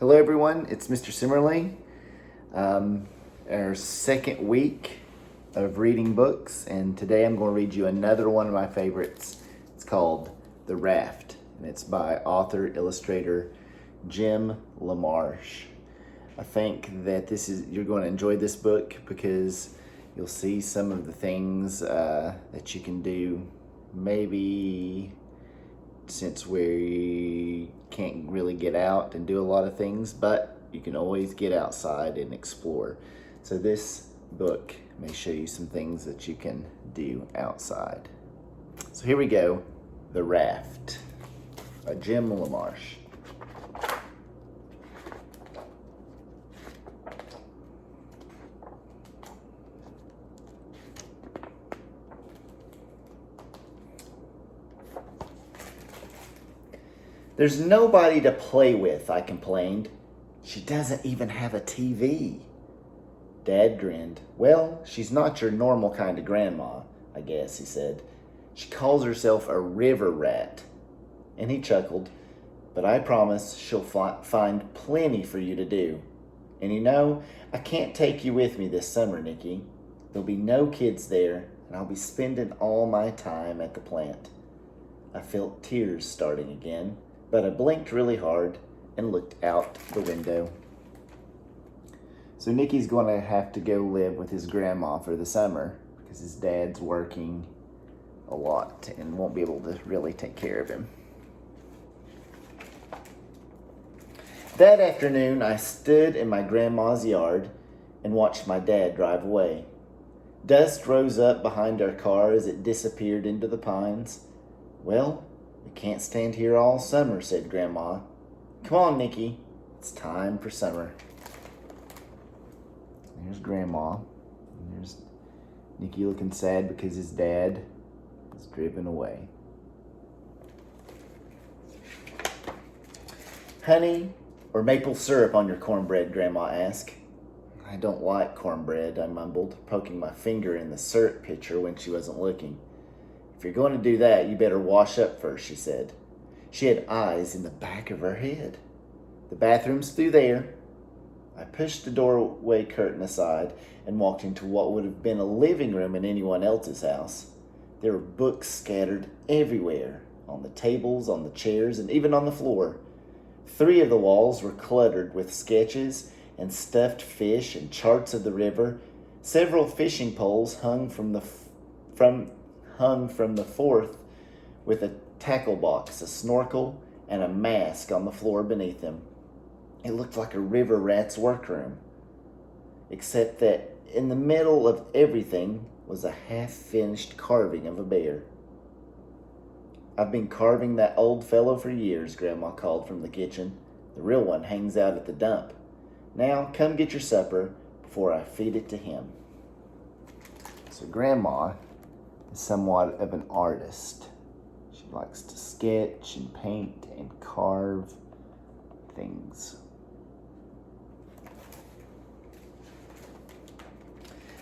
Hello everyone, it's Mr. Simmerly. Our second week of reading books, and today I'm going to read you another one of my favorites. It's called The Raft, and it's by author-illustrator Jim LaMarche. I think that you're going to enjoy this book because you'll see some of the things that you can do maybe since we can't really get out and do a lot of things, but you can always get outside and explore. So this book may show you some things that you can do outside. So here we go, The Raft by Jim LaMarche. There's nobody to play with, I complained. She doesn't even have a TV. Dad grinned. Well, she's not your normal kind of grandma, I guess, he said. She calls herself a river rat. And he chuckled. But I promise she'll find plenty for you to do. And you know, I can't take you with me this summer, Nikki. There'll be no kids there, and I'll be spending all my time at the plant. I felt tears starting again, but I blinked really hard and looked out the window. So Nikki's going to have to go live with his grandma for the summer because his dad's working a lot and won't be able to really take care of him. That afternoon, I stood in my grandma's yard and watched my dad drive away. Dust rose up behind our car as it disappeared into the pines. Well, we can't stand here all summer, said Grandma. Come on, Nikki. It's time for summer. There's Grandma. And there's Nikki looking sad because his dad was driven away. Honey or maple syrup on your cornbread, Grandma asked. I don't like cornbread, I mumbled, poking my finger in the syrup pitcher when she wasn't looking. If you're going to do that, you better wash up first, she said. She had eyes in the back of her head. The bathroom's through there. I pushed the doorway curtain aside and walked into what would have been a living room in anyone else's house. There were books scattered everywhere, on the tables, on the chairs, and even on the floor. 3 of the walls were cluttered with sketches and stuffed fish and charts of the river. Several fishing poles hung from the 4th with a tackle box, a snorkel, and a mask on the floor beneath him. It looked like a river rat's workroom, except that in the middle of everything was a half-finished carving of a bear. I've been carving that old fellow for years, Grandma called from the kitchen. The real one hangs out at the dump. Now, come get your supper before I feed it to him. So Grandma is somewhat of an artist. She likes to sketch and paint and carve things.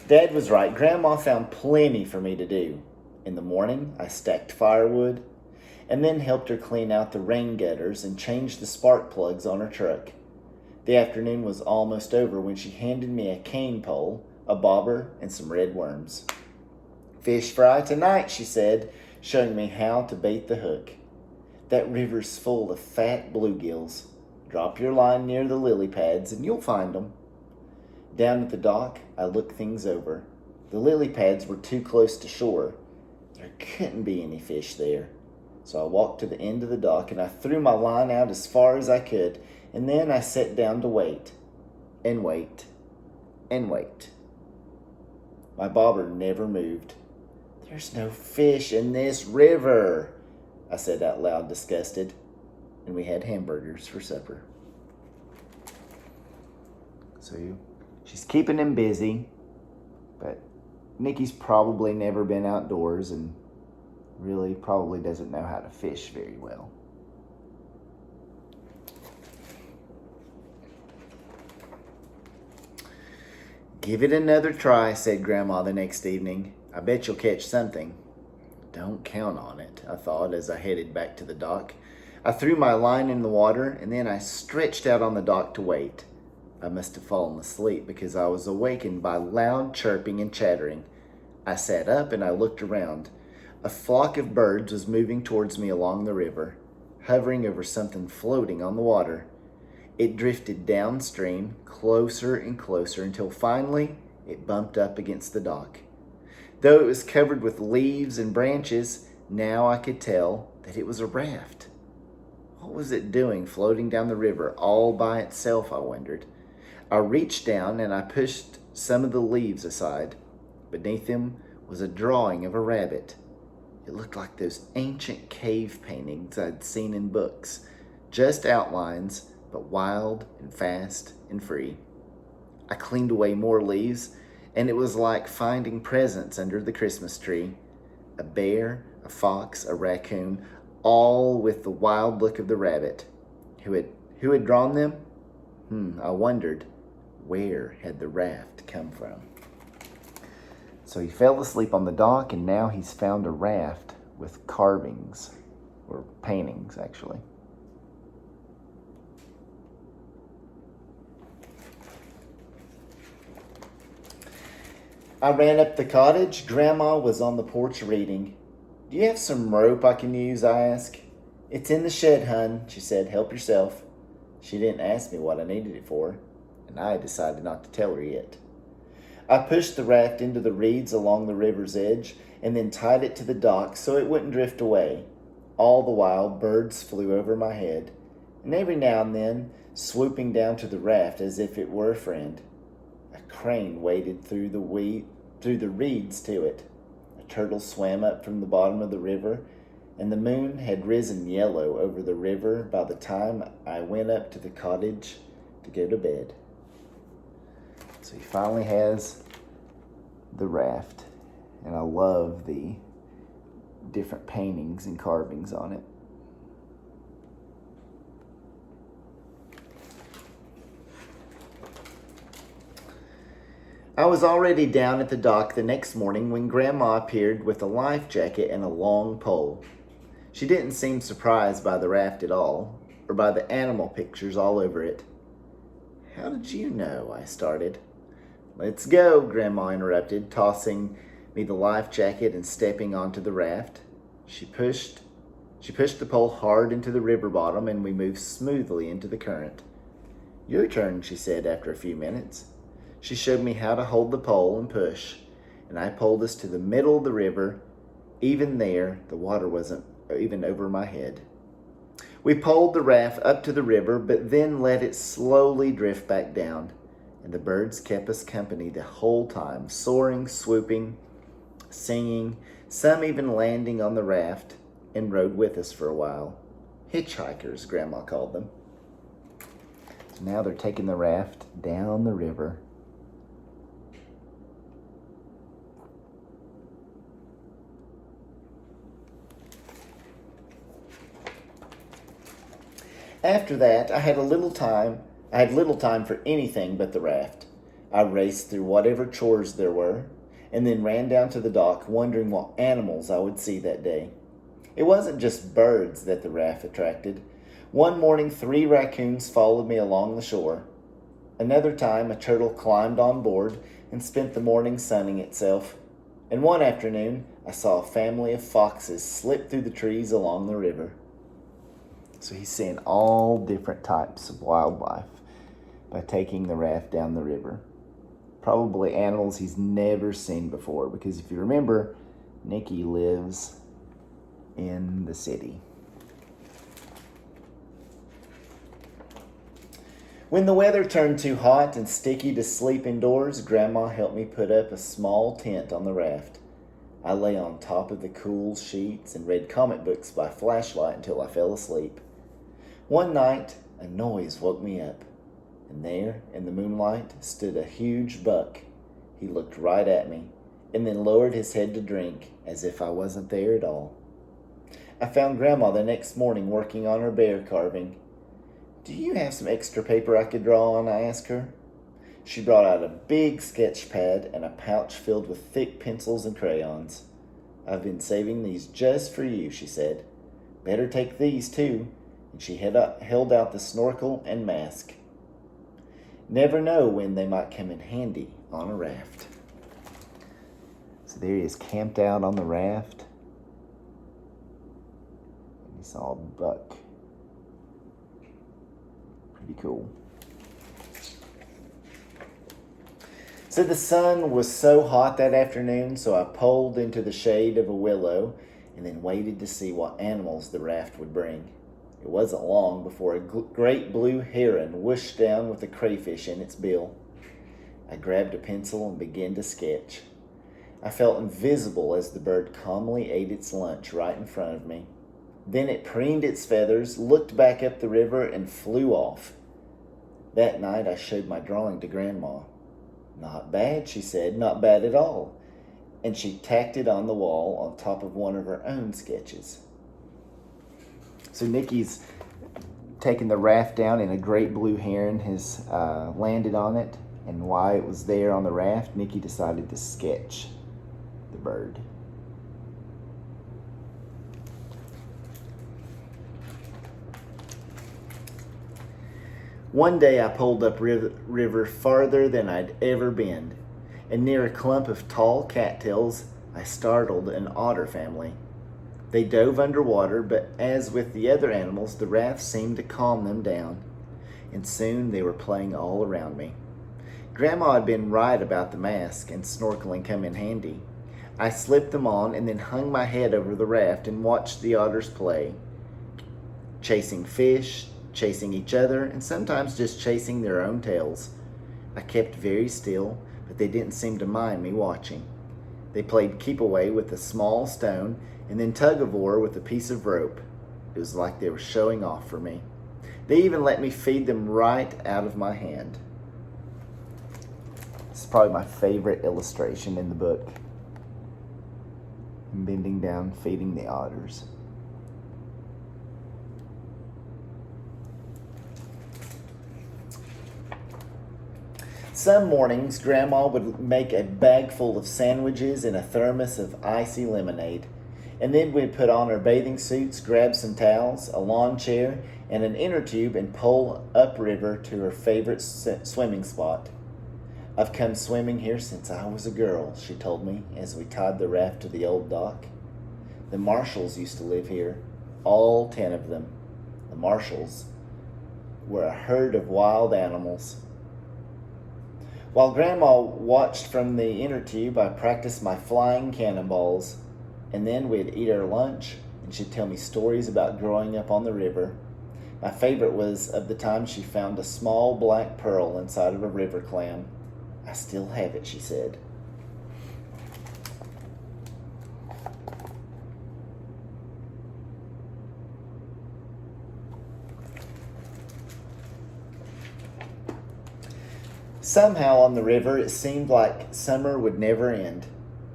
Dad was right. Grandma found plenty for me to do. In the morning, I stacked firewood and then helped her clean out the rain gutters and change the spark plugs on her truck. The afternoon was almost over when she handed me a cane pole, a bobber, and some red worms. Fish fry tonight, she said, showing me how to bait the hook. That river's full of fat bluegills. Drop your line near the lily pads and you'll find them. Down at the dock, I looked things over. The lily pads were too close to shore. There couldn't be any fish there. So I walked to the end of the dock and I threw my line out as far as I could, and then I sat down to wait, and wait, and wait. My bobber never moved. There's no fish in this river, I said out loud, disgusted, and we had hamburgers for supper. So she's keeping him busy, but Nikki's probably never been outdoors and really probably doesn't know how to fish very well. Give it another try, said Grandma the next evening. I bet you'll catch something. Don't count on it, I thought as I headed back to the dock. I threw my line in the water and then I stretched out on the dock to wait. I must have fallen asleep because I was awakened by loud chirping and chattering. I sat up and I looked around. A flock of birds was moving towards me along the river, hovering over something floating on the water. It drifted downstream, closer and closer, until finally it bumped up against the dock. Though it was covered with leaves and branches, now I could tell that it was a raft. What was it doing floating down the river all by itself, I wondered. I reached down and I pushed some of the leaves aside. Beneath them was a drawing of a rabbit. It looked like those ancient cave paintings I'd seen in books, just outlines, but wild and fast and free. I cleaned away more leaves, and it was like finding presents under the Christmas tree. A bear, a fox, a raccoon, all with the wild look of the rabbit. Who had drawn them? I wondered, where had the raft come from? So he fell asleep on the dock, and now he's found a raft with carvings, or paintings, actually. I ran up the cottage. Grandma was on the porch reading. "Do you have some rope I can use?" I asked. "It's in the shed, hun," she said. "Help yourself." She didn't ask me what I needed it for, and I decided not to tell her yet. I pushed the raft into the reeds along the river's edge and then tied it to the dock so it wouldn't drift away. All the while, birds flew over my head, and every now and then swooping down to the raft as if it were a friend. A crane waded through the reeds to it. A turtle swam up from the bottom of the river, and the moon had risen yellow over the river by the time I went up to the cottage to go to bed. So he finally has the raft, and I love the different paintings and carvings on it. I was already down at the dock the next morning when Grandma appeared with a life jacket and a long pole. She didn't seem surprised by the raft at all, or by the animal pictures all over it. "How did you know?" I started. "Let's go," Grandma interrupted, tossing me the life jacket and stepping onto the raft. She pushed the pole hard into the river bottom, and we moved smoothly into the current. "Your turn," she said after a few minutes. She showed me how to hold the pole and push, and I pulled us to the middle of the river. Even there, the water wasn't even over my head. We poled the raft up to the river, but then let it slowly drift back down, and the birds kept us company the whole time, soaring, swooping, singing, some even landing on the raft and rode with us for a while. Hitchhikers, Grandma called them. So now they're taking the raft down the river. After that, I had little time for anything but the raft. I raced through whatever chores there were, and then ran down to the dock, wondering what animals I would see that day. It wasn't just birds that the raft attracted. One morning, 3 raccoons followed me along the shore. Another time, a turtle climbed on board and spent the morning sunning itself. And one afternoon, I saw a family of foxes slip through the trees along the river. So he's seeing all different types of wildlife by taking the raft down the river. Probably animals he's never seen before, because if you remember, Nikki lives in the city. When the weather turned too hot and sticky to sleep indoors, Grandma helped me put up a small tent on the raft. I lay on top of the cool sheets and read comic books by flashlight until I fell asleep. One night, a noise woke me up, and there, in the moonlight, stood a huge buck. He looked right at me, and then lowered his head to drink, as if I wasn't there at all. I found Grandma the next morning working on her bear carving. "Do you have some extra paper I could draw on?" I asked her. She brought out a big sketch pad and a pouch filled with thick pencils and crayons. "I've been saving these just for you," she said. "Better take these, too. and she held out the snorkel and mask. Never know when they might come in handy on a raft. So there he is, camped out on the raft. And he saw a buck. Pretty cool. So the sun was so hot that afternoon, so I pulled into the shade of a willow and then waited to see what animals the raft would bring. It wasn't long before a great blue heron whooshed down with a crayfish in its bill. I grabbed a pencil and began to sketch. I felt invisible as the bird calmly ate its lunch right in front of me. Then it preened its feathers, looked back up the river, and flew off. That night I showed my drawing to Grandma. "Not bad," she said, "not bad at all." And she tacked it on the wall on top of one of her own sketches. So Nikki's taken the raft down, and a great blue heron has landed on it. And while it was there on the raft, Nikki decided to sketch the bird. One day I pulled up river farther than I'd ever been, and near a clump of tall cattails, I startled an otter family. They dove underwater, but as with the other animals, the raft seemed to calm them down, and soon they were playing all around me. Grandma had been right about the mask and snorkeling come in handy. I slipped them on and then hung my head over the raft and watched the otters play, chasing fish, chasing each other, and sometimes just chasing their own tails. I kept very still, but they didn't seem to mind me watching. They played keep away with a small stone and then tug of war with a piece of rope. It was like they were showing off for me. They even let me feed them right out of my hand. This is probably my favorite illustration in the book. I'm bending down, feeding the otters. Some mornings, Grandma would make a bag full of sandwiches and a thermos of icy lemonade. And then we'd put on our bathing suits, grab some towels, a lawn chair, and an inner tube and pull upriver to her favorite swimming spot. "I've come swimming here since I was a girl," she told me as we tied the raft to the old dock. The Marshalls used to live here, all 10 of them. The Marshalls were a herd of wild animals. While Grandma watched from the inner tube, I practiced my flying cannonballs, and then we'd eat our lunch, and she'd tell me stories about growing up on the river. My favorite was of the time she found a small black pearl inside of a river clam. "I still have it," she said. Somehow on the river, it seemed like summer would never end.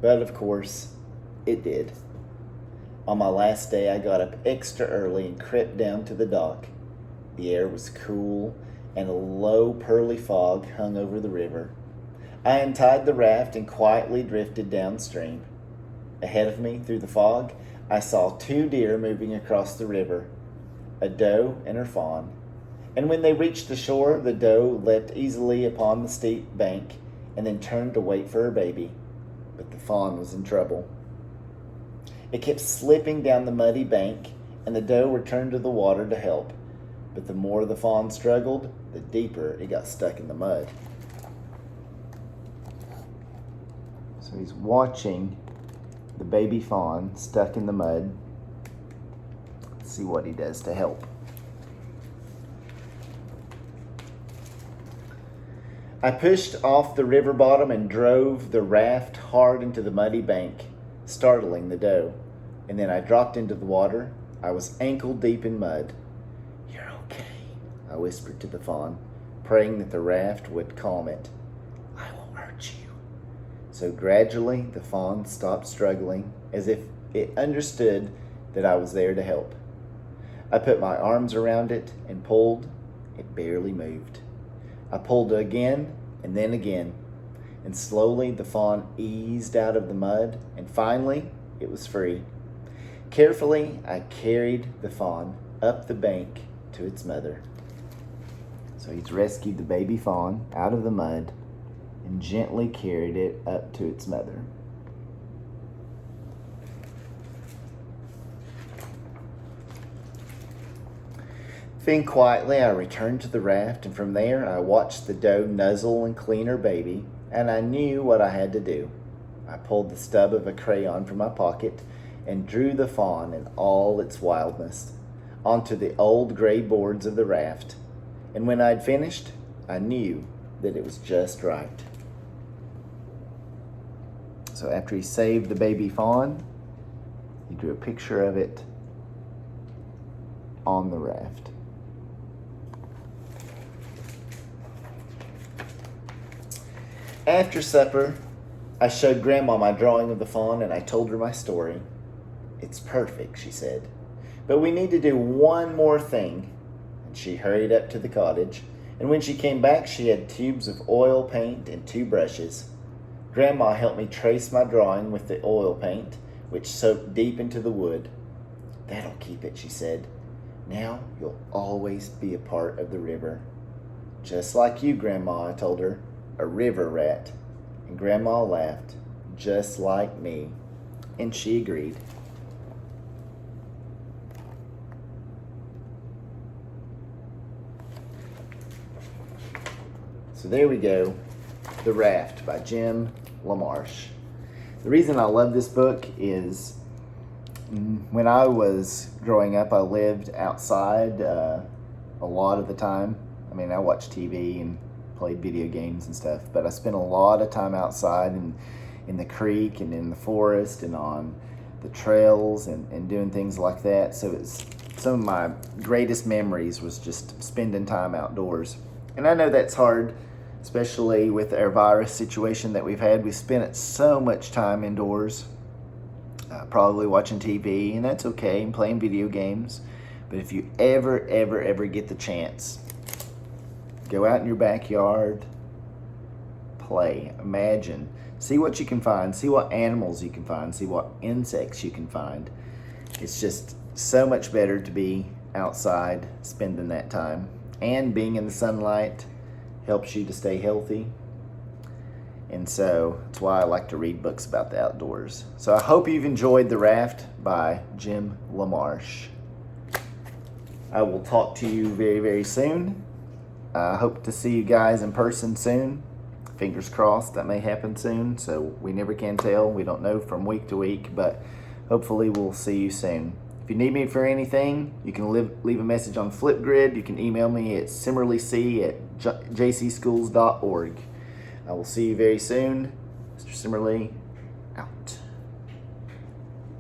But of course, it did. On my last day, I got up extra early and crept down to the dock. The air was cool, and a low, pearly fog hung over the river. I untied the raft and quietly drifted downstream. Ahead of me, through the fog, I saw 2 deer moving across the river, a doe and her fawn. And when they reached the shore, the doe leapt easily upon the steep bank and then turned to wait for her baby. But the fawn was in trouble. It kept slipping down the muddy bank, and the doe returned to the water to help. But the more the fawn struggled, the deeper it got stuck in the mud. So he's watching the baby fawn stuck in the mud. Let's see what he does to help. I pushed off the river bottom and drove the raft hard into the muddy bank, startling the doe. And then I dropped into the water. I was ankle deep in mud. "You're okay," I whispered to the fawn, praying that the raft would calm it. "I won't hurt you." So gradually the fawn stopped struggling, as if it understood that I was there to help. I put my arms around it and pulled. It barely moved. I pulled again and then again, and slowly the fawn eased out of the mud, and finally it was free. Carefully, I carried the fawn up the bank to its mother. So he's rescued the baby fawn out of the mud and gently carried it up to its mother. Then quietly I returned to the raft, and from there I watched the doe nuzzle and clean her baby, and I knew what I had to do. I pulled the stub of a crayon from my pocket and drew the fawn in all its wildness onto the old gray boards of the raft, and when I'd finished, I knew that it was just right. So after he saved the baby fawn, he drew a picture of it on the raft. After supper, I showed Grandma my drawing of the fawn and I told her my story. "It's perfect," she said, "but we need to do one more thing." And she hurried up to the cottage, and when she came back, she had tubes of oil paint and 2 brushes. Grandma helped me trace my drawing with the oil paint, which soaked deep into the wood. "That'll keep it," she said. "Now you'll always be a part of the river." "Just like you, Grandma," I told her. "A river rat." And Grandma laughed, "Just like me." And she agreed. So there we go, The Raft by Jim LaMarche. The reason I love this book is when I was growing up, I lived outside a lot of the time. I mean, I watched TV and played video games and stuff, but I spent a lot of time outside in the creek and in the forest and on the trails and doing things like that. So it's some of my greatest memories was just spending time outdoors. And I know that's hard, especially with our virus situation that we've had. We spent so much time indoors, probably watching TV, and that's okay, and playing video games. But if you ever get the chance, go out in your backyard, play, imagine, see what you can find, see what animals you can find, see what insects you can find. It's just so much better to be outside spending that time. And being in the sunlight helps you to stay healthy. And so that's why I like to read books about the outdoors. So I hope you've enjoyed The Raft by Jim LaMarche. I will talk to you very soon. I hope to see you guys in person soon. Fingers crossed that may happen soon. So we never can tell. We don't know from week to week, but hopefully we'll see you soon. If you need me for anything, you can leave a message on Flipgrid. You can email me at simmerlyc@jcschools.org. I will see you very soon. Mr. Simmerly, out.